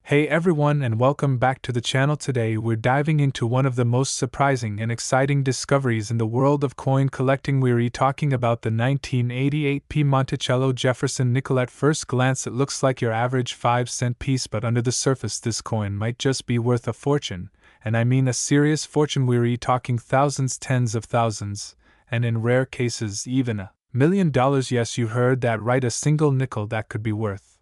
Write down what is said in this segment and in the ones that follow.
Hey everyone, and welcome back to the channel. Today we're diving into one of the most surprising and exciting discoveries in the world of coin collecting. We're talking about the 1988 Monticello Jefferson nickel. At first glance it looks like your average 5-cent piece, but under the surface this coin might just be worth a fortune, and I mean a serious fortune. We're talking thousands, tens of thousands, and in rare cases even $1 million. Yes, you heard that right, a single nickel that could be worth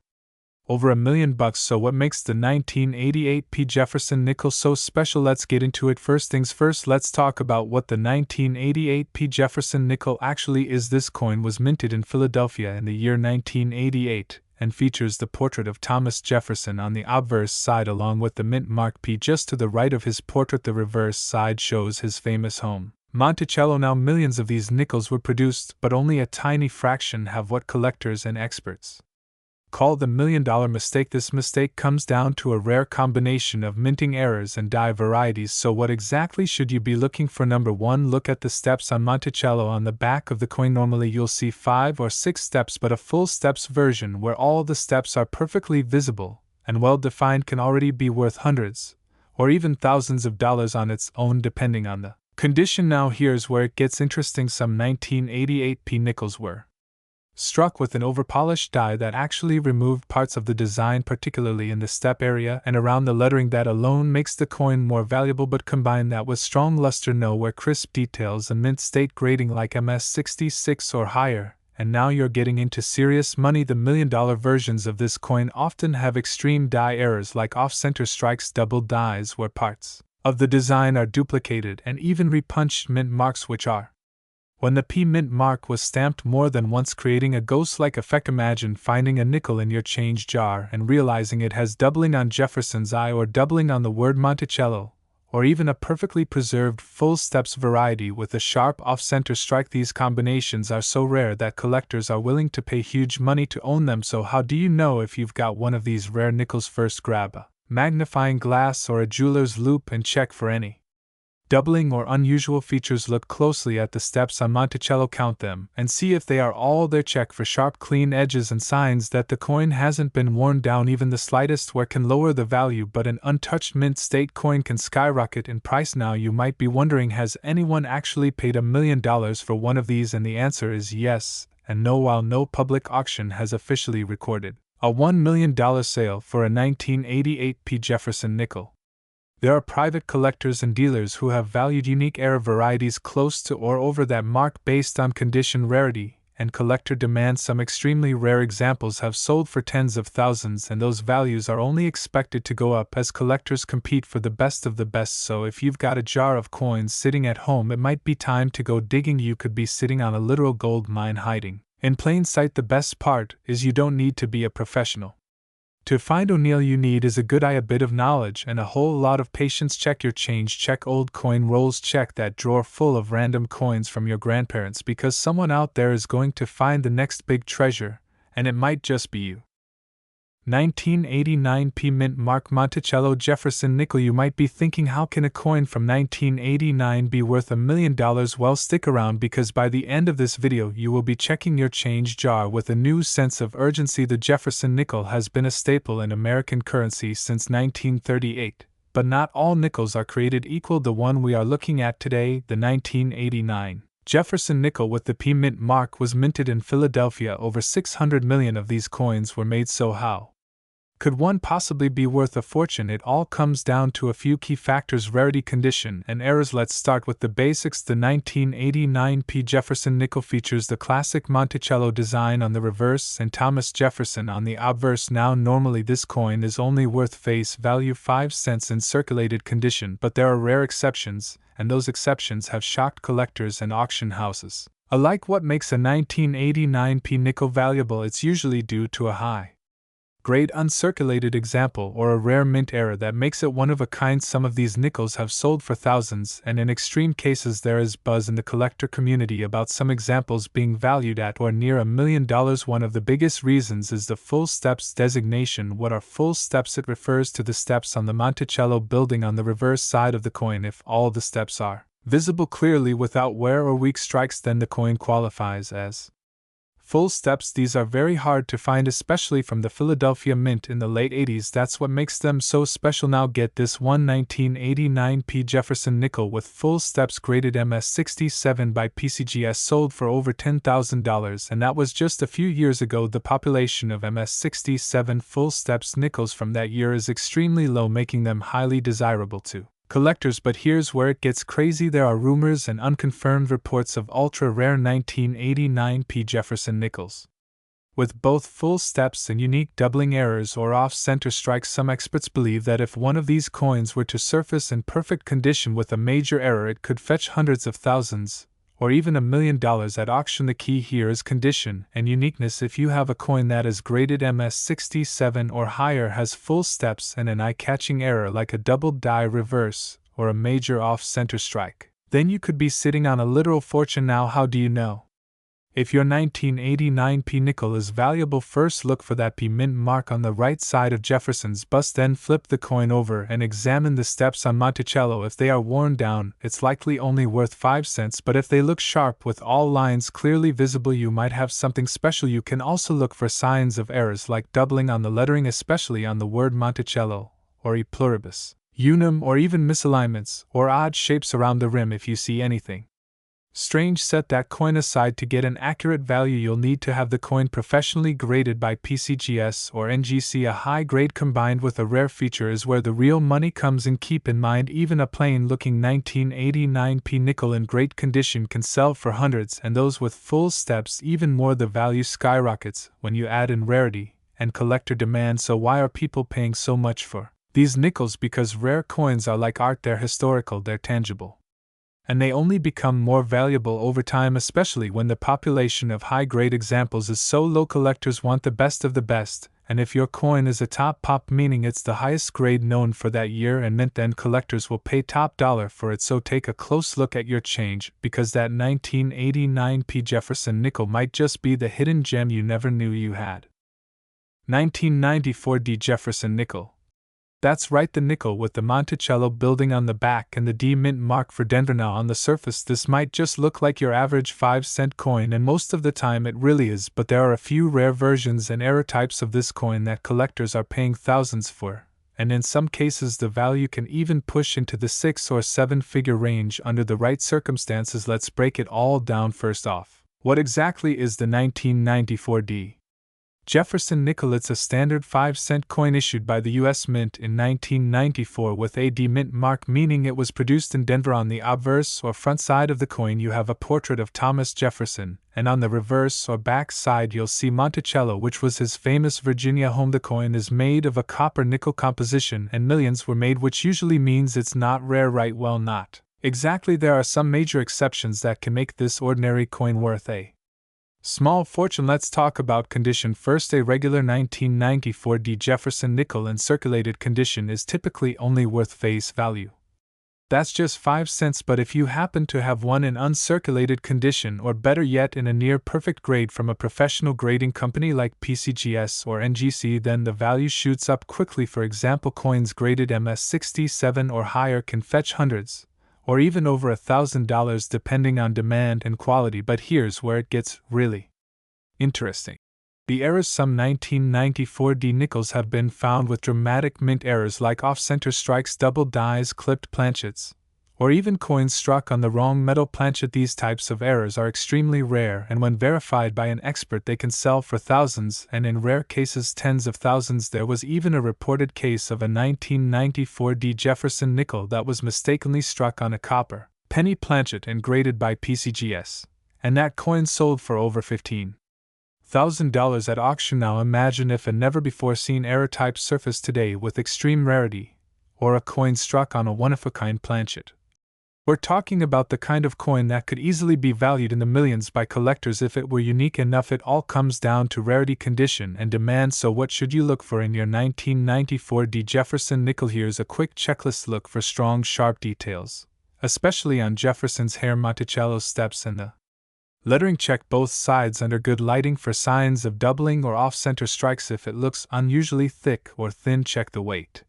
over $1 million. So what makes the 1988 Jefferson nickel so special? Let's get into it. First things first, let's talk about what the 1988 Jefferson nickel actually is. This coin was minted in Philadelphia in the year 1988 and features the portrait of Thomas Jefferson on the obverse side along with the mint mark P just to the right of his portrait. The reverse side shows his famous home, Monticello. Now millions of these nickels were produced, but only a tiny fraction have what collectors and experts call the $1 million mistake. This mistake comes down to a rare combination of minting errors and die varieties. So what exactly should you be looking for? Number 1, look at the steps on Monticello. On the back of the coin normally you'll see 5 or 6 steps, but a full steps version where all the steps are perfectly visible and well defined can already be worth hundreds or even thousands of dollars on its own depending on the condition. Now here's where it gets interesting. Some 1988 nickels were struck with an overpolished die that actually removed parts of the design, particularly in the step area and around the lettering. That alone makes the coin more valuable, but combine that with strong luster, nowhere crisp details, and mint state grading like MS66 or higher, and now you're getting into serious money. The $1 million versions of this coin often have extreme die errors like off-center strikes, double dies where parts of the design are duplicated, and even repunched mint marks, which are when the P mint mark was stamped more than once, creating a ghost-like effect. Imagine finding a nickel in your change jar and realizing it has doubling on Jefferson's eye or doubling on the word Monticello, or even a perfectly preserved full steps variety with a sharp off-center strike. These combinations are so rare that collectors are willing to pay huge money to own them. So how do you know if you've got one of these rare nickels? First, grab a magnifying glass or a jeweler's loupe and check for any doubling or unusual features. Look closely at the steps on Monticello, count them, and see if they are all there. Check for sharp, clean edges and signs that the coin hasn't been worn down. Even the slightest wear can lower the value, but an untouched mint state coin can skyrocket in price. Now you might be wondering, has anyone actually paid $1 million for one of these? And the answer is yes and no. While no public auction has officially recorded a $1 million sale for a 1988 Jefferson nickel, there are private collectors and dealers who have valued unique error varieties close to or over that mark based on condition, rarity, and collector demand. Some extremely rare examples have sold for tens of thousands, and those values are only expected to go up as collectors compete for the best of the best. So if you've got a jar of coins sitting at home, it might be time to go digging. You could be sitting on a literal gold mine hiding in plain sight. The best part is you don't need to be a professional to find O'Neill. You need is a good eye, a bit of knowledge, and a whole lot of patience. Check your change, check old coin rolls, check that drawer full of random coins from your grandparents, because someone out there is going to find the next big treasure, and it might just be you. 1989 mint mark Monticello Jefferson nickel. You might be thinking, how can a coin from 1989 be worth $1 million? Well, stick around, because by the end of this video you will be checking your change jar with a new sense of urgency. The Jefferson nickel has been a staple in American currency since 1938, but not all nickels are created equal. The one we are looking at today, the 1989 Jefferson nickel with the P mint mark, was minted in Philadelphia. Over 600 million of these coins were made. So how could one possibly be worth a fortune? It all comes down to a few key factors: rarity, condition, and errors. Let's start with the basics. The 1989 Jefferson nickel features the classic Monticello design on the reverse and Thomas Jefferson on the obverse. Now normally this coin is only worth face value 5 cents in circulated condition, but there are rare exceptions, and those exceptions have shocked collectors and auction houses alike. What makes a 1989 nickel valuable? It's usually due to a high grade uncirculated example or a rare mint error that makes it one of a kind. Some of these nickels have sold for thousands, and in extreme cases there is buzz in the collector community about some examples being valued at or near $1 million. One of the biggest reasons is the full steps designation. What are full steps? It refers to the steps on the Monticello building on the reverse side of the coin. If all the steps are visible clearly without wear or weak strikes, then the coin qualifies as Full steps, these are very hard to find, especially from the Philadelphia Mint in the late 80s. That's what makes them so special. Now get this, one 1989p Jefferson nickel with full steps graded MS67 by PCGS sold for over $10,000, and that was just a few years ago. The population of MS67 full steps nickels from that year is extremely low, making them highly desirable to collectors. But here's where it gets crazy. There are rumors and unconfirmed reports of ultra-rare 1989p Jefferson nickels. With both full steps and unique doubling errors or off-center strikes, some experts believe that if one of these coins were to surface in perfect condition with a major error, it could fetch hundreds of thousands, or even $1 million at auction. The key here is condition and uniqueness. If you have a coin that is graded MS67 or higher, has full steps and an eye-catching error like a doubled die reverse or a major off-center strike, then you could be sitting on a literal fortune. Now, how do you know if your 1989p nickel is valuable? First, look for that P mint mark on the right side of Jefferson's bust, then flip the coin over and examine the steps on Monticello. If they are worn down, it's likely only worth 5 cents, but if they look sharp with all lines clearly visible, you might have something special. You can also look for signs of errors like doubling on the lettering, especially on the word Monticello, or e pluribus unum, or even misalignments or odd shapes around the rim. If you see anything strange, set that coin aside. To get an accurate value, you'll need to have the coin professionally graded by PCGS or ncaa. A high grade combined with a rare feature is where the real money comes in. Keep in mind, even a plain looking 1989p nickel in great condition can sell for hundreds, and those with full steps even more. The value skyrockets when you add in rarity and collector demand. So why are people paying so much for these nickels? Because rare coins are like art, they're historical, they're tangible, and they only become more valuable over time, especially when the population of high-grade examples is so low. Collectors want the best of the best, and if your coin is a top pop, meaning it's the highest grade known for that year and mint, then collectors will pay top dollar for it. So take a close look at your change, because that 1989p Jefferson nickel might just be the hidden gem you never knew you had. 1994d Jefferson nickel. That's right, the nickel with the Monticello building on the back and the D mint mark for Denver. Now, on the surface, this might just look like your average 5-cent coin, and most of the time it really is, but there are a few rare versions and error types of this coin that collectors are paying thousands for, and in some cases the value can even push into the 6 or 7-figure range under the right circumstances. Let's break it all down. First off, what exactly is the 1994D Jefferson nickel? It's a standard 5-cent coin issued by the U.S. Mint in 1994 with a D mint mark, meaning it was produced in Denver. On the obverse or front side of the coin you have a portrait of Thomas Jefferson, and on the reverse or back side you'll see Monticello, which was his famous Virginia home. The coin is made of a copper-nickel composition, and millions were made, which usually means it's not rare, right? Well, not exactly. There are some major exceptions that can make this ordinary coin worth a small fortune. Let's talk about condition first. A regular 1994D Jefferson nickel in circulated condition is typically only worth face value. That's just 5 cents, but if you happen to have one in uncirculated condition, or better yet in a near-perfect grade from a professional grading company like PCGS or ncaa, then the value shoots up quickly. For example, coins graded MS67 or higher can fetch hundreds, or even over $1,000 depending on demand and quality. But here's where it gets really interesting. The errors. Some 1994D nickels have been found with dramatic mint errors like off-center strikes, double dies, clipped planchets, or even coins struck on the wrong metal planchet. These types of errors are extremely rare, and when verified by an expert they can sell for thousands, and in rare cases tens of thousands. There was even a reported case of a 1994D Jefferson nickel that was mistakenly struck on a copper penny planchet and graded by PCGS, and that coin sold for over $15,000 at auction. Now imagine if a never-before-seen error type surfaced today with extreme rarity, or a coin struck on a one-of-a-kind planchet. We're talking about the kind of coin that could easily be valued in the millions by collectors if it were unique enough. It all comes down to rarity, condition, and demand. So what should you look for in your 1994D Jefferson nickel? Here's a quick checklist. Look for strong, sharp details, especially on Jefferson's hair, Monticello steps, and the lettering. Check both sides under good lighting for signs of doubling or off-center strikes. If it looks unusually thick or thin, check the weight.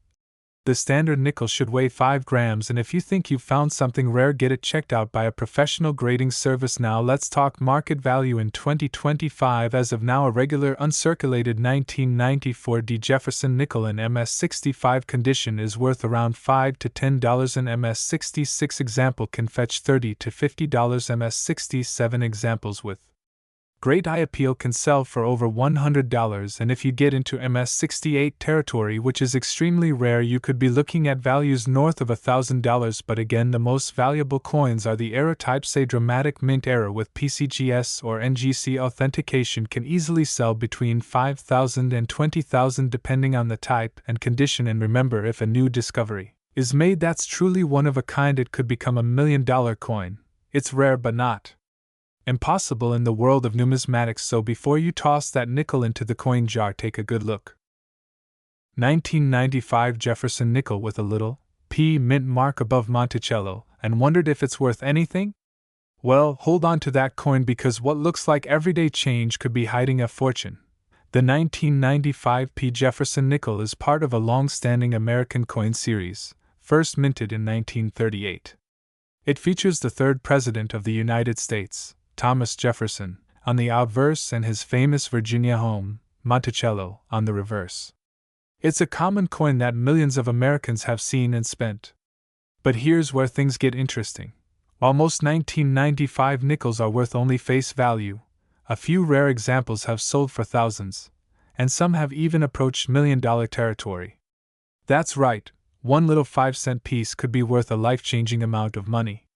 The standard nickel should weigh 5 grams, and if you think you've found something rare, get it checked out by a professional grading service. Now let's talk market value in 2025. As of now, a regular uncirculated 1994 Jefferson nickel in MS65 condition is worth around $5 to $10. An MS66 example can fetch $30 to $50. MS67 examples with great eye appeal can sell for over $100, and if you get into MS68 territory, which is extremely rare, you could be looking at values north of $1,000. But again, the most valuable coins are the era types. A dramatic mint era with PCGS or NGC authentication can easily sell between $5,000 and $20,000 depending on the type and condition. And remember, if a new discovery is made that's truly one of a kind, it could become $1 million coin. It's rare but not impossible in the world of numismatics, so before you toss that nickel into the coin jar, take a good look. 1995 Jefferson nickel with a little P mint mark above Monticello, and wondered if it's worth anything? Well, hold on to that coin, because what looks like everyday change could be hiding a fortune. The 1995 P Jefferson nickel is part of a long-standing American coin series, first minted in 1938. It features the third president of the United States, Thomas Jefferson, on the obverse and his famous Virginia home, Monticello, on the reverse. It's a common coin that millions of Americans have seen and spent. But here's where things get interesting. While most 1995 nickels are worth only face value, a few rare examples have sold for thousands, and some have even approached $1 million territory. That's right, one little 5-cent piece could be worth a life-changing amount of money.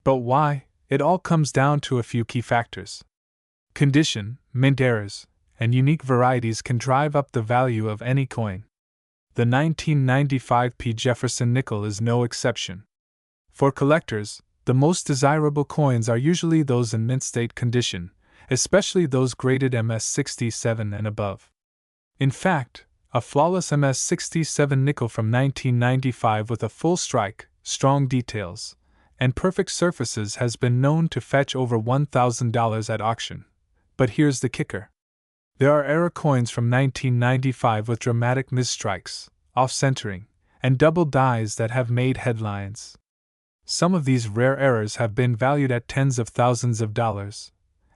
But why? It all comes down to a few key factors. Condition, mint eras, and unique varieties can drive up the value of any coin. The 1995 P Jefferson nickel is no exception. For collectors, the most desirable coins are usually those in mint state condition, especially those graded MS67 and above. In fact, a flawless MS67 nickel from 1995 with a full strike, strong details, and perfect surfaces has been known to fetch over $1,000 at auction. But here's the kicker. There are era coins from 1995 with dramatic misstrikes, off-centering, and double dies that have made headlines. Some of these rare errors have been valued at tens of thousands of dollars,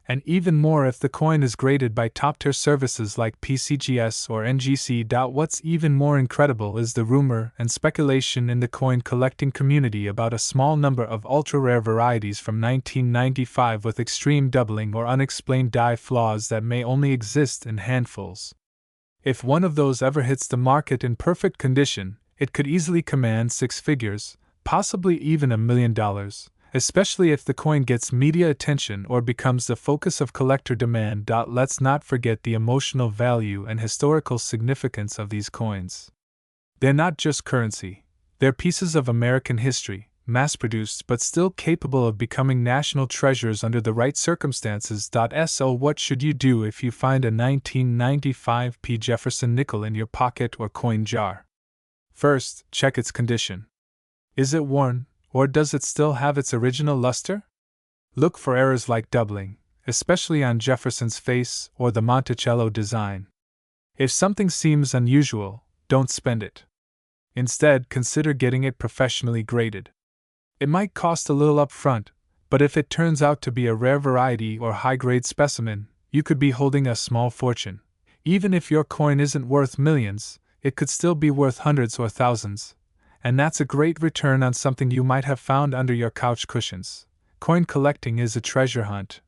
and even more if the coin is graded by top-tier services like PCGS or NGC. What's even more incredible is the rumor and speculation in the coin collecting community about a small number of ultra-rare varieties from 1995 with extreme doubling or unexplained die flaws that may only exist in handfuls. If one of those ever hits the market in perfect condition, it could easily command 6 figures, possibly even $1 million. Especially if the coin gets media attention or becomes the focus of collector demand. Let's not forget the emotional value and historical significance of these coins. They're not just currency, they're pieces of American history, mass-produced but still capable of becoming national treasures under the right circumstances. So what should you do if you find a 1995 P Jefferson nickel in your pocket or coin jar? First, check its condition. Is it worn? Or does it still have its original luster? Look for errors like doubling, especially on Jefferson's face or the Monticello design. If something seems unusual, don't spend it. Instead, consider getting it professionally graded. It might cost a little up front, but if it turns out to be a rare variety or high-grade specimen, you could be holding a small fortune. Even if your coin isn't worth millions, it could still be worth hundreds or thousands. And that's a great return on something you might have found under your couch cushions. Coin collecting is a treasure hunt.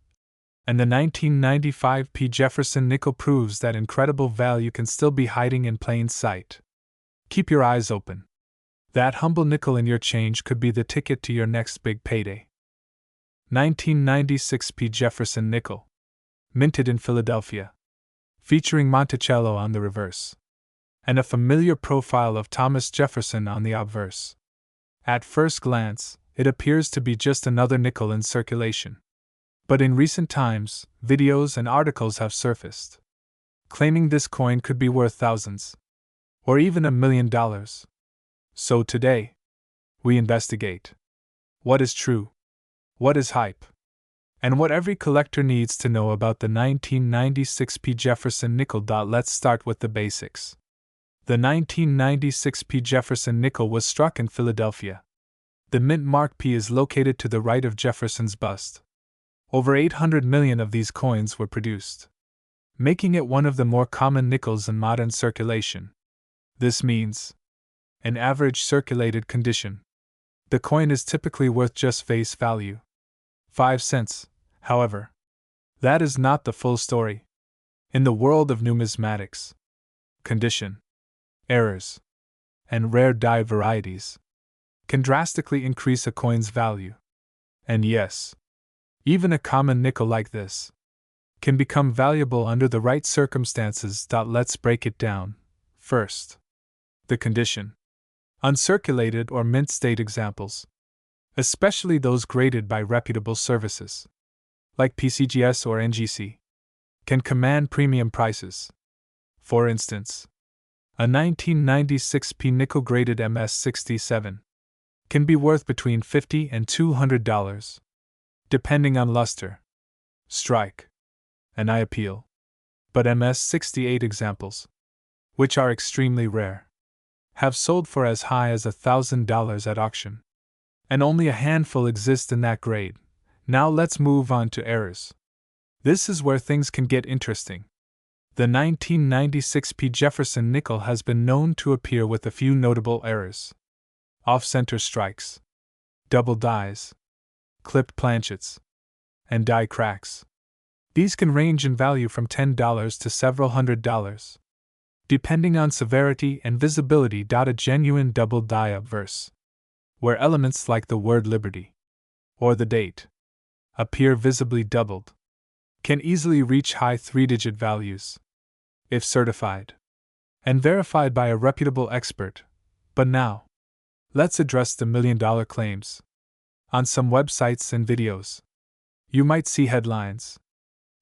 And the 1995 P Jefferson nickel proves that incredible value can still be hiding in plain sight. Keep your eyes open. That humble nickel in your change could be the ticket to your next big payday. 1996 P Jefferson nickel. Minted in Philadelphia. Featuring Monticello on the reverse, and a familiar profile of Thomas Jefferson on the obverse. At first glance, it appears to be just another nickel in circulation. But in recent times, videos and articles have surfaced, claiming this coin could be worth thousands, or even $1 million. So today, we investigate what is true, what is hype, and what every collector needs to know about the 1996 P Jefferson nickel. Let's start with the basics. The 1996 P. Jefferson nickel was struck in Philadelphia. The mint mark P is located to the right of Jefferson's bust. Over 800 million of these coins were produced, making it one of the more common nickels in modern circulation. This means, in average circulated condition, the coin is typically worth just face value, 5 cents, however. That is not the full story. In the world of numismatics, condition, errors, and rare die varieties can drastically increase a coin's value. And yes, even a common nickel like this can become valuable under the right circumstances. Let's break it down. First, the condition. Uncirculated or mint state examples, especially those graded by reputable services, like PCGS or NGC, can command premium prices. For instance, a 1996 P nickel graded MS67 can be worth between $50 and $200, depending on luster, strike, and eye appeal. But MS68 examples, which are extremely rare, have sold for as high as $1,000 at auction. And only a handful exist in that grade. Now let's move on to errors. This is where things can get interesting. The 1996 P. Jefferson nickel has been known to appear with a few notable errors: off-center strikes, double dies, clipped planchets, and die cracks. These can range in value from $10 to several $100s, depending on severity and visibility. A genuine double die obverse, where elements like the word liberty or the date appear visibly doubled, can easily reach high three-digit values, if certified and verified by a reputable expert. But now, let's address the million-dollar claims. On some websites and videos, you might see headlines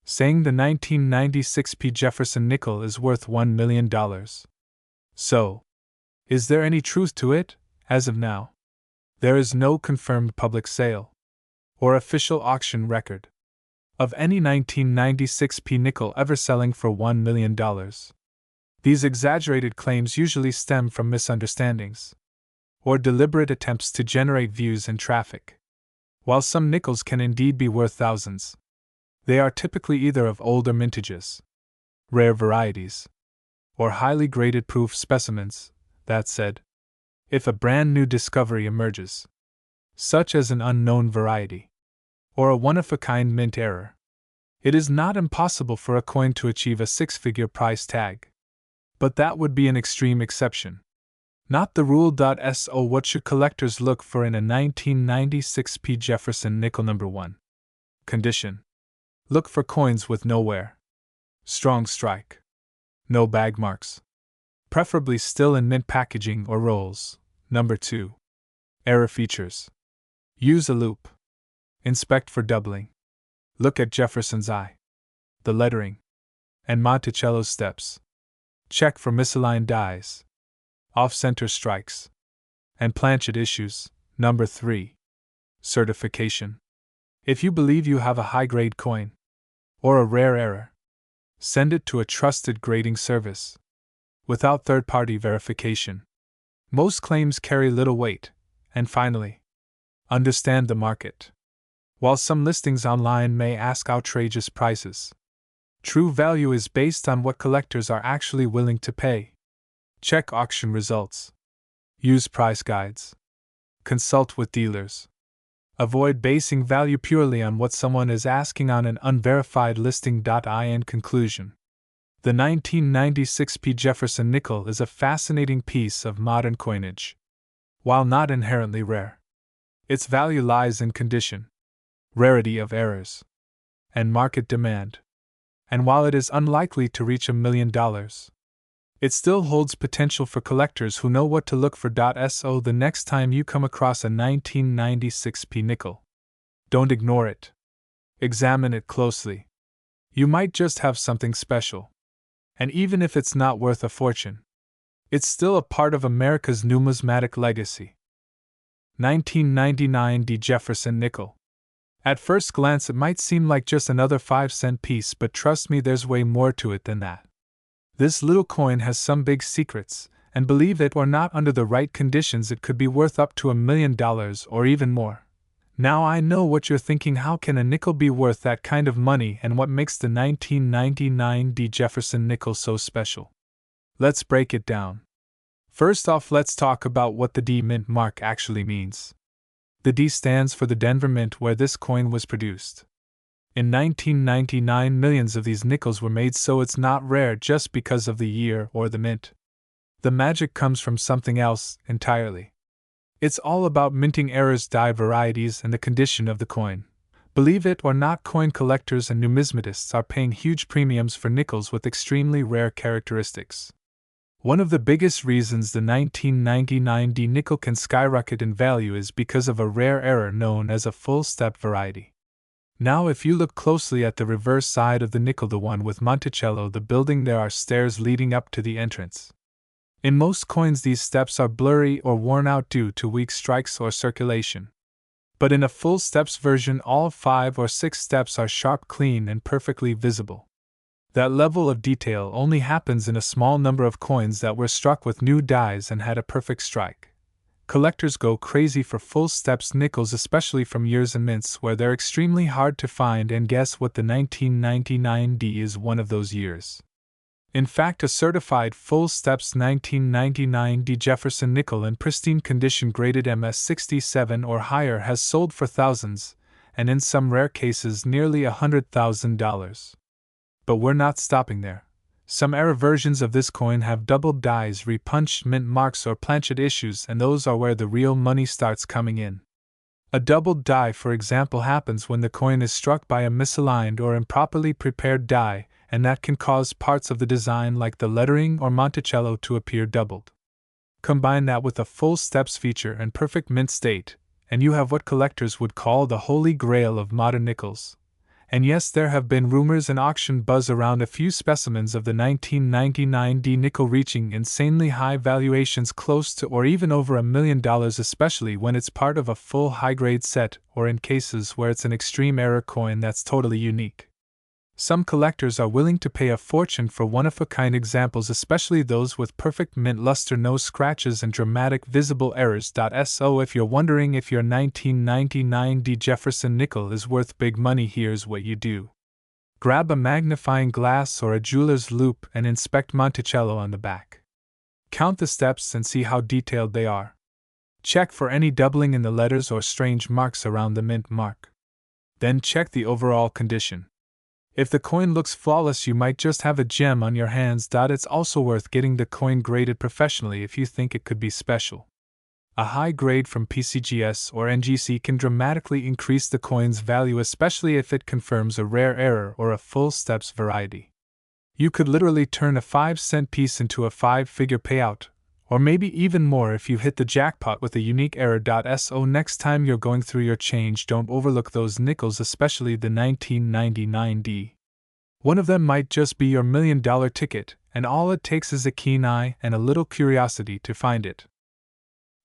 saying the 1996 P. Jefferson nickel is worth $1 million. So, is there any truth to it? As of now, there is no confirmed public sale or official auction record of any 1996 P nickel ever selling for $1 million. These exaggerated claims usually stem from misunderstandings or deliberate attempts to generate views and traffic. While some nickels can indeed be worth thousands, they are typically either of older mintages, rare varieties, or highly graded proof specimens. That said, if a brand new discovery emerges, such as an unknown variety, or a one-of-a-kind mint error, it is not impossible for a coin to achieve a six-figure price tag. But that would be an extreme exception, not the rule. So what should collectors look for in a 1996 P. Jefferson nickel? Number 1. Condition. Look for coins with no wear, strong strike, no bag marks, preferably still in mint packaging or rolls. Number 2. Error features. Use a loupe. Inspect for doubling. Look at Jefferson's eye, the lettering, and Monticello's steps. Check for misaligned dies, off-center strikes, and planchet issues. Number 3. Certification. If you believe you have a high-grade coin, or a rare error, send it to a trusted grading service, without third-party verification. Most claims carry little weight. And finally, understand the market. While some listings online may ask outrageous prices, true value is based on what collectors are actually willing to pay. Check auction results. Use price guides. Consult with dealers. Avoid basing value purely on what someone is asking on an unverified listing. In conclusion, the 1996 P. Jefferson nickel is a fascinating piece of modern coinage. While not inherently rare, its value lies in condition, rarity of errors, and market demand. And while it is unlikely to reach $1 million, it still holds potential for collectors who know what to look for. So the next time you come across a 1996 P nickel, don't ignore it. Examine it closely. You might just have something special. And even if it's not worth a fortune, it's still a part of America's numismatic legacy. 1999 D. Jefferson nickel. At first glance it might seem like just another 5-cent piece, but trust me, there's way more to it than that. This little coin has some big secrets, and believe it or not, under the right conditions it could be worth up to $1 million or even more. Now I know what you're thinking: how can a nickel be worth that kind of money, and what makes the 1999 D. Jefferson nickel so special? Let's break it down. First off, let's talk about what the D Mint mark actually means. The D stands for the Denver Mint, where this coin was produced. In 1999, millions of these nickels were made, so it's not rare just because of the year or the mint. The magic comes from something else entirely. It's all about minting errors, die varieties, and the condition of the coin. Believe it or not, coin collectors and numismatists are paying huge premiums for nickels with extremely rare characteristics. One of the biggest reasons the 1999 D nickel can skyrocket in value is because of a rare error known as a full-step variety. Now, if you look closely at the reverse side of the nickel, the one with Monticello, the building, there are stairs leading up to the entrance. In most coins, these steps are blurry or worn out due to weak strikes or circulation. But in a full steps version, all 5 or 6 steps are sharp, clean, and perfectly visible. That level of detail only happens in a small number of coins that were struck with new dies and had a perfect strike. Collectors go crazy for full steps nickels, especially from years and mints where they're extremely hard to find, and guess what? The 1999 D is one of those years. In fact, a certified full steps 1999 D Jefferson nickel in pristine condition, graded MS67 or higher, has sold for thousands, and in some rare cases nearly $100,000. But we're not stopping there. Some error versions of this coin have doubled dies, repunched mint marks, or planchet issues, and those are where the real money starts coming in. A doubled die, for example, happens when the coin is struck by a misaligned or improperly prepared die, and that can cause parts of the design, like the lettering or Monticello, to appear doubled. Combine that with a full steps feature and perfect mint state, and you have what collectors would call the holy grail of modern nickels. And yes, there have been rumors and auction buzz around a few specimens of the 1999 D nickel reaching insanely high valuations, close to or even over $1 million, especially when it's part of a full high-grade set, or in cases where it's an extreme error coin that's totally unique. Some collectors are willing to pay a fortune for one-of-a-kind examples, especially those with perfect mint luster, no scratches, and dramatic visible errors. So if you're wondering if your 1999 D Jefferson nickel is worth big money, here's what you do. Grab a magnifying glass or a jeweler's loupe and inspect Monticello on the back. Count the steps and see how detailed they are. Check for any doubling in the letters or strange marks around the mint mark. Then check the overall condition. If the coin looks flawless, you might just have a gem on your hands. It's also worth getting the coin graded professionally if you think it could be special. A high grade from PCGS or NGC can dramatically increase the coin's value, especially if it confirms a rare error or a full steps variety. You could literally turn a 5-cent piece into a 5-figure payout, or maybe even more if you hit the jackpot with a unique error. So next time you're going through your change, don't overlook those nickels, especially the 1999 D. One of them might just be your $1 million ticket, and all it takes is a keen eye and a little curiosity to find it.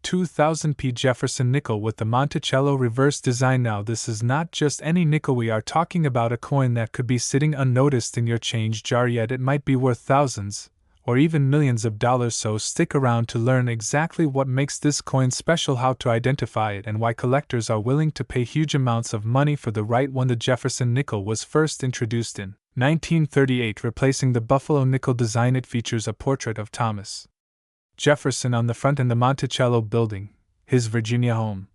2000 P Jefferson nickel with the Monticello reverse design. Now, this is not just any nickel. We are talking about a coin that could be sitting unnoticed in your change jar, yet it might be worth thousands, or even millions of dollars. So stick around to learn exactly what makes this coin special, how to identify it, and why collectors are willing to pay huge amounts of money for the right one. The Jefferson nickel was first introduced in 1938, replacing the Buffalo nickel design. It features a portrait of Thomas Jefferson on the front and the Monticello building, his Virginia home,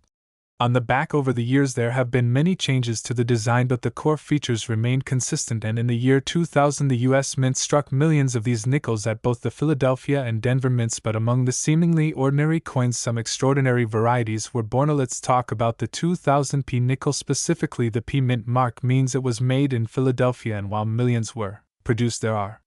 on the back. Over the years there have been many changes to the design, but the core features remained consistent, and in the year 2000 the U.S. Mint struck millions of these nickels at both the Philadelphia and Denver mints. But among the seemingly ordinary coins, some extraordinary varieties were born. Let's talk about the 2000 P nickel specifically. The P mint mark means it was made in Philadelphia, and while millions were produced, there are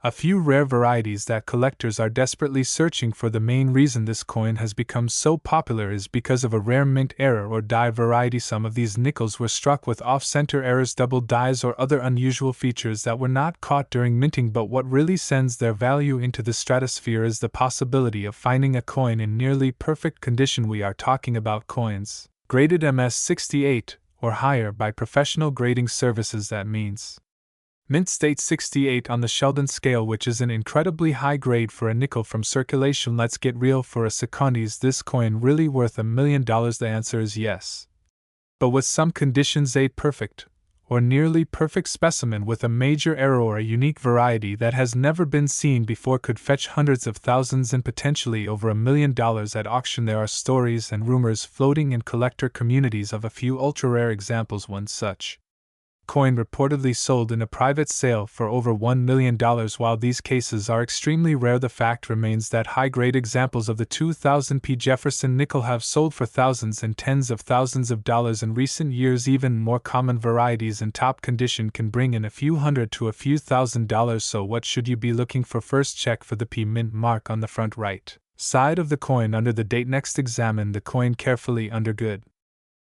a few rare varieties that collectors are desperately searching for. The main reason this coin has become so popular is because of a rare mint error or die variety. Some of these nickels were struck with off-center errors, double dies, or other unusual features that were not caught during minting. But what really sends their value into the stratosphere is the possibility of finding a coin in nearly perfect condition. We are talking about coins graded MS68 or higher by professional grading services. That means Mint state 68 on the Sheldon scale, which is an incredibly high grade for a nickel from circulation. Let's get real for a second. Is this coin really worth $1 million? The answer is yes. But with some conditions, a perfect, or nearly perfect specimen with a major error or a unique variety that has never been seen before could fetch hundreds of thousands and potentially over $1 million at auction. There are stories and rumors floating in collector communities of a few ultra-rare examples. One such coin reportedly sold in a private sale for over $1 million. While these cases are extremely rare, the fact remains that high-grade examples of the 2000p Jefferson nickel have sold for thousands and tens of thousands of dollars in recent years. Even more common varieties in top condition can bring in a few hundred to a few $1,000s. So what should you be looking for? First, check for the P Mint mark on the front right side of the coin under the date. Next, examine the coin carefully under good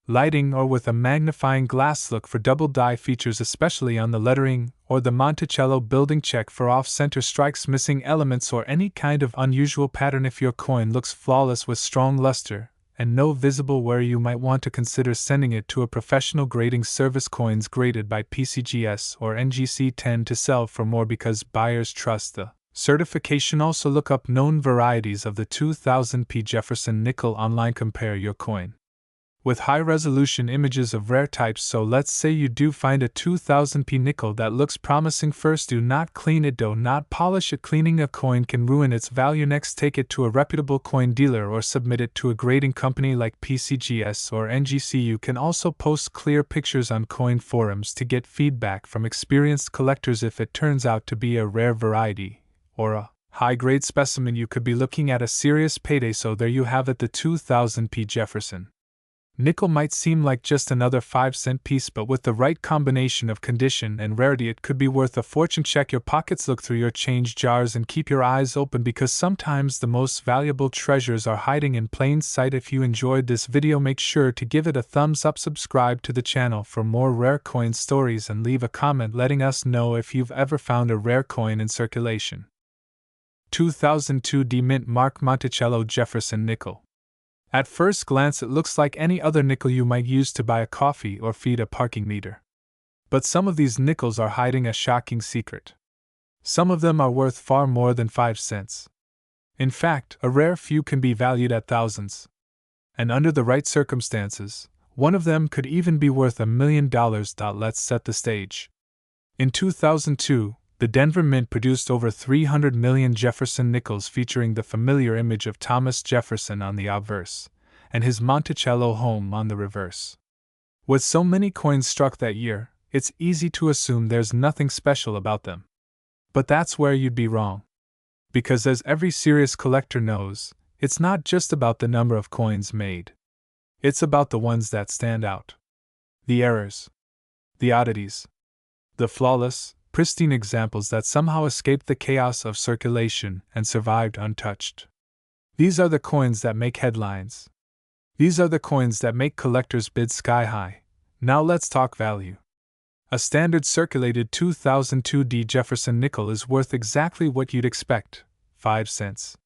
lighting or with a magnifying glass. Look for double die features, especially on the lettering or the Monticello building. Check for off-center strikes, missing elements, or any kind of unusual pattern. If your coin looks flawless with strong luster and no visible wear, you might want to consider sending it to a professional grading service. Coins graded by PCGS or ncaa tend to sell for more because buyers trust the certification. Also, look up known varieties of the 2000p Jefferson nickel online. Compare your coin with high-resolution images of rare types. So let's say you do find a 2000p nickel that looks promising. First, do not clean it, do not polish it. Cleaning a coin can ruin its value. Next, take it to a reputable coin dealer or submit it to a grading company like PCGS or ncaa. You can also post clear pictures on coin forums to get feedback from experienced collectors. If it turns out to be a rare variety or a high-grade specimen, you could be looking at a serious payday. So there you have it, the 2000p Jefferson nickel might seem like just another 5-cent piece, but with the right combination of condition and rarity, it could be worth a fortune. Check your pockets, look through your change jars, and keep your eyes open, because sometimes the most valuable treasures are hiding in plain sight. If you enjoyed this video, make sure to give it a thumbs up, subscribe to the channel for more rare coin stories, and leave a comment letting us know if you've ever found a rare coin in circulation. 2002 D Mint mark Monticello Jefferson nickel. At first glance, it looks like any other nickel you might use to buy a coffee or feed a parking meter. But some of these nickels are hiding a shocking secret. Some of them are worth far more than 5 cents. In fact, a rare few can be valued at thousands. And under the right circumstances, one of them could even be worth $1 million. Let's set the stage. In 2002, the Denver Mint produced over 300 million Jefferson nickels, featuring the familiar image of Thomas Jefferson on the obverse, and his Monticello home on the reverse. With so many coins struck that year, it's easy to assume there's nothing special about them. But that's where you'd be wrong. Because as every serious collector knows, it's not just about the number of coins made. It's about the ones that stand out. The errors. The oddities. The flawless, pristine examples that somehow escaped the chaos of circulation and survived untouched. These are the coins that make headlines. These are the coins that make collectors bid sky high. Now let's talk value. A standard circulated 2002 D Jefferson nickel is worth exactly what you'd expect, 5 cents.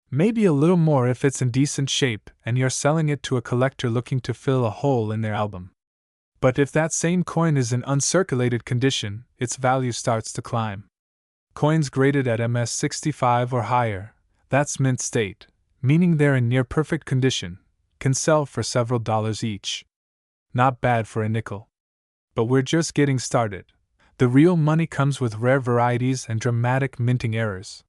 Maybe a little more if it's in decent shape and you're selling it to a collector looking to fill a hole in their album. But if that same coin is in uncirculated condition, its value starts to climb. Coins graded at MS 65 or higher, that's mint state, meaning they're in near perfect condition, can sell for several dollars each. Not bad for a nickel. But we're just getting started. The real money comes with rare varieties and dramatic minting errors.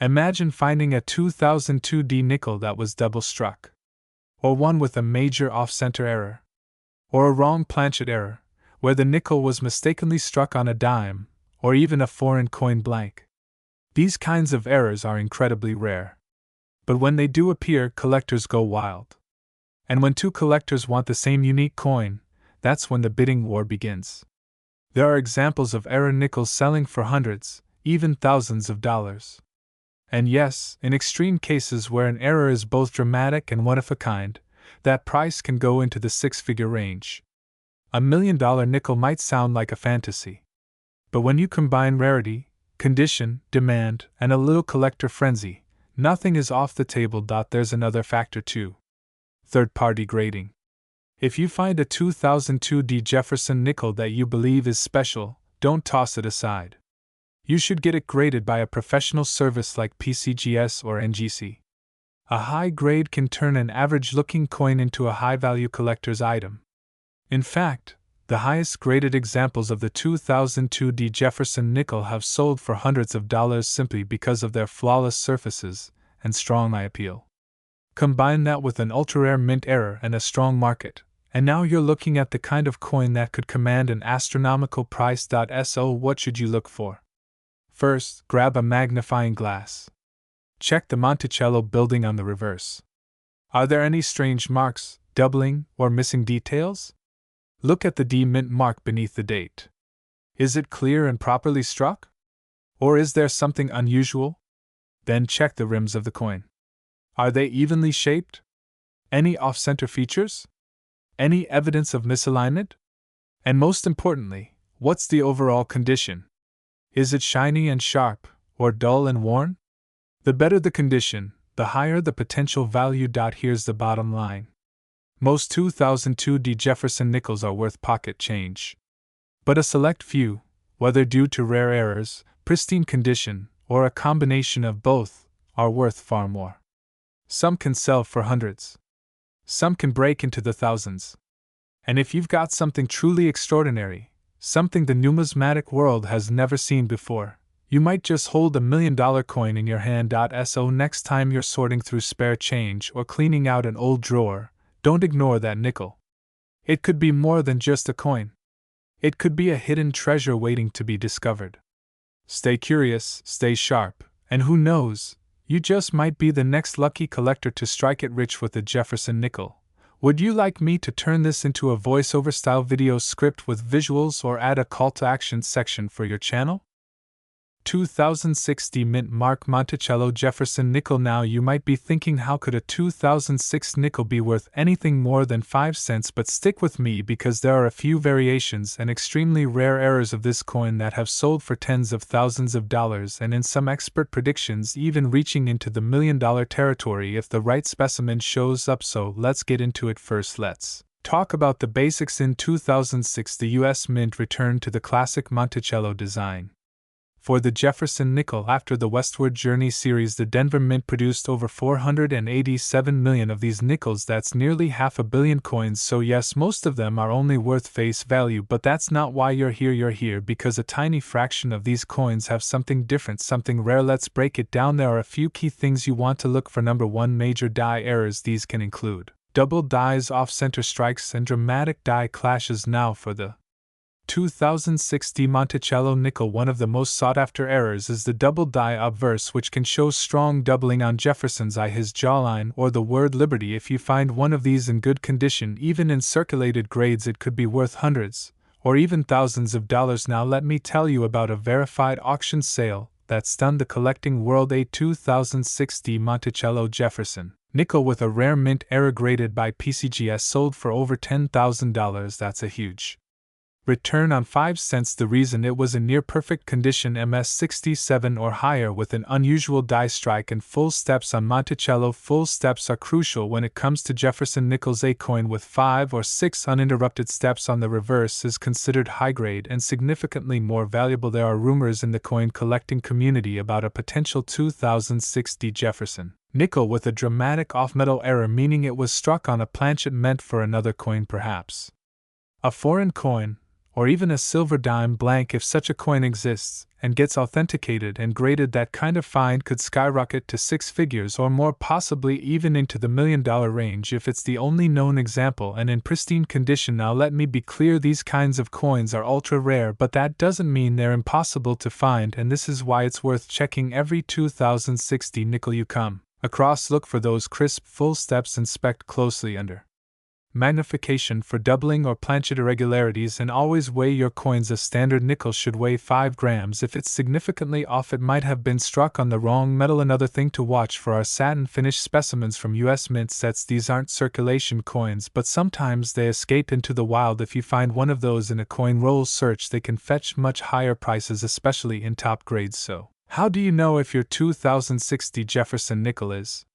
Imagine finding a 2002 D nickel that was double struck. Or one with a major off-center error. Or a wrong planchet error, where the nickel was mistakenly struck on a dime, or even a foreign coin blank. These kinds of errors are incredibly rare. But when they do appear, collectors go wild. And when two collectors want the same unique coin, that's when the bidding war begins. There are examples of error nickels selling for hundreds, even thousands of dollars. And yes, in extreme cases where an error is both dramatic and one of a kind, that price can go into the six-figure range. $1 million nickel might sound like a fantasy. But when you combine rarity, condition, demand, and a little collector frenzy, nothing is off the table. There's another factor too. Third-party grading. If you find a 2002 D Jefferson nickel that you believe is special, don't toss it aside. You should get it graded by a professional service like PCGS or NGC. A high grade can turn an average-looking coin into a high-value collector's item. In fact, the highest graded examples of the 2002 Jefferson nickel have sold for hundreds of dollars simply because of their flawless surfaces and strong eye appeal. Combine that with an ultra-rare mint error and a strong market, and now you're looking at the kind of coin that could command an astronomical price. So what should you look for? First, grab a magnifying glass. Check the Monticello building on the reverse. Are there any strange marks, doubling, or missing details? Look at the D mint mark beneath the date. Is it clear and properly struck? Or is there something unusual? Then check the rims of the coin. Are they evenly shaped? Any off-center features? Any evidence of misalignment? And most importantly, what's the overall condition? Is it shiny and sharp, or dull and worn? The better the condition, the higher the potential value. Here's the bottom line. Most 2002 Jefferson nickels are worth pocket change. But a select few, whether due to rare errors, pristine condition, or a combination of both, are worth far more. Some can sell for hundreds. Some can break into the thousands. And if you've got something truly extraordinary, something the numismatic world has never seen before, you might just hold $1 million coin in your hand. So next time you're sorting through spare change or cleaning out an old drawer, don't ignore that nickel. It could be more than just a coin. It could be a hidden treasure waiting to be discovered. Stay curious, stay sharp, and who knows, you just might be the next lucky collector to strike it rich with a Jefferson nickel. Would you like me to turn this into a voiceover style video script with visuals or add a call to action section for your channel? 2006 mint mark Monticello Jefferson nickel. Now you might be thinking, how could a 2006 nickel be worth anything more than 5 cents? But stick with me, because there are a few variations and extremely rare errors of this coin that have sold for tens of thousands of dollars, and in some expert predictions even reaching into the $1 million territory if the right specimen shows up. So let's get into it. First, let's talk about the basics. In 2006, the US Mint returned to the classic Monticello design. For the Jefferson nickel, after the Westward Journey series, the Denver Mint produced over 487 million of these nickels. That's nearly 500 million coins. So yes, most of them are only worth face value, but that's not why you're here. You're here because a tiny fraction of these coins have something different, something rare. Let's break it down. There are a few key things you want to look for. Number 1, major die errors. These can include double dies, off-center strikes, and dramatic die clashes. Now for the 2006 Monticello nickel, one of the most sought-after errors is the double die obverse, which can show strong doubling on Jefferson's eye, his jawline, or the word liberty. If you find one of these in good condition, even in circulated grades, it could be worth hundreds, or even thousands of dollars. Now let me tell you about a verified auction sale that stunned the collecting world. A 2006 Monticello Jefferson nickel with a rare mint error graded by PCGS sold for over $10,000. That's a huge return on 5 cents. The reason: it was in near perfect condition, MS67 or higher, with an unusual die strike and full steps on Monticello. Full steps are crucial when it comes to Jefferson nickels. A coin with 5 or 6 uninterrupted steps on the reverse is considered high grade and significantly more valuable. There are rumors in the coin collecting community about a potential 2006 Jefferson nickel with a dramatic off-metal error, meaning it was struck on a planchet meant for another coin, perhaps a foreign coin, or even a silver dime blank. If such a coin exists and gets authenticated and graded, that kind of find could skyrocket to 6 figures or more, possibly even into the $1 million range if it's the only known example and in pristine condition. Now let me be clear, these kinds of coins are ultra rare, but that doesn't mean they're impossible to find, and this is why it's worth checking every 2006 nickel you come across. Look for those crisp full steps, inspect closely under magnification for doubling or planchet irregularities, and always weigh your coins. A standard nickel should weigh 5 grams. If it's significantly off, it might have been struck on the wrong metal. Another thing to watch for are satin finish specimens from US Mint sets. These aren't circulation coins, but sometimes they escape into the wild. If you find one of those in a coin roll search, they can fetch much higher prices, especially in top grades. So, how do you know if your 2006 Jefferson nickel is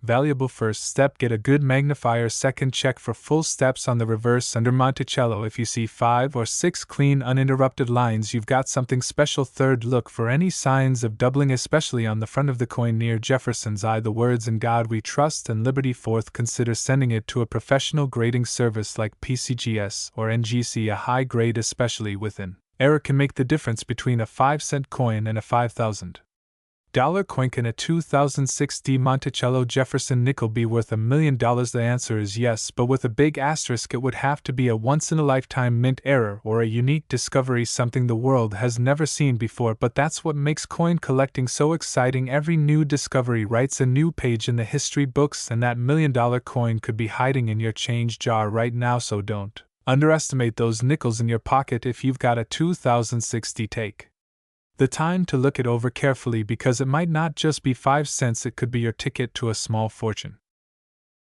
Valuable first step: get a good magnifier. Second, check for full steps on the reverse under Monticello. If you see 5 or 6 clean uninterrupted lines, you've got something special. Third, look for any signs of doubling, especially on the front of the coin near Jefferson's eye, the words "In God We Trust" and "Liberty." Fourth, consider sending it to a professional grading service like PCGS or ncaa. A high grade, especially with an error, can make the difference between a 5-cent coin and a $5,000 coin. Can a 2006 D Monticello Jefferson nickel be worth $1 million? The answer is yes, but with a big asterisk. It would have to be a once-in-a-lifetime mint error or a unique discovery, something the world has never seen before. But that's what makes coin collecting so exciting. Every new discovery writes a new page in the history books, and that $1 million coin could be hiding in your change jar right now. So don't underestimate those nickels in your pocket. If you've got a 2006 D, take the time to look it over carefully, because it might not just be 5 cents, it could be your ticket to a small fortune.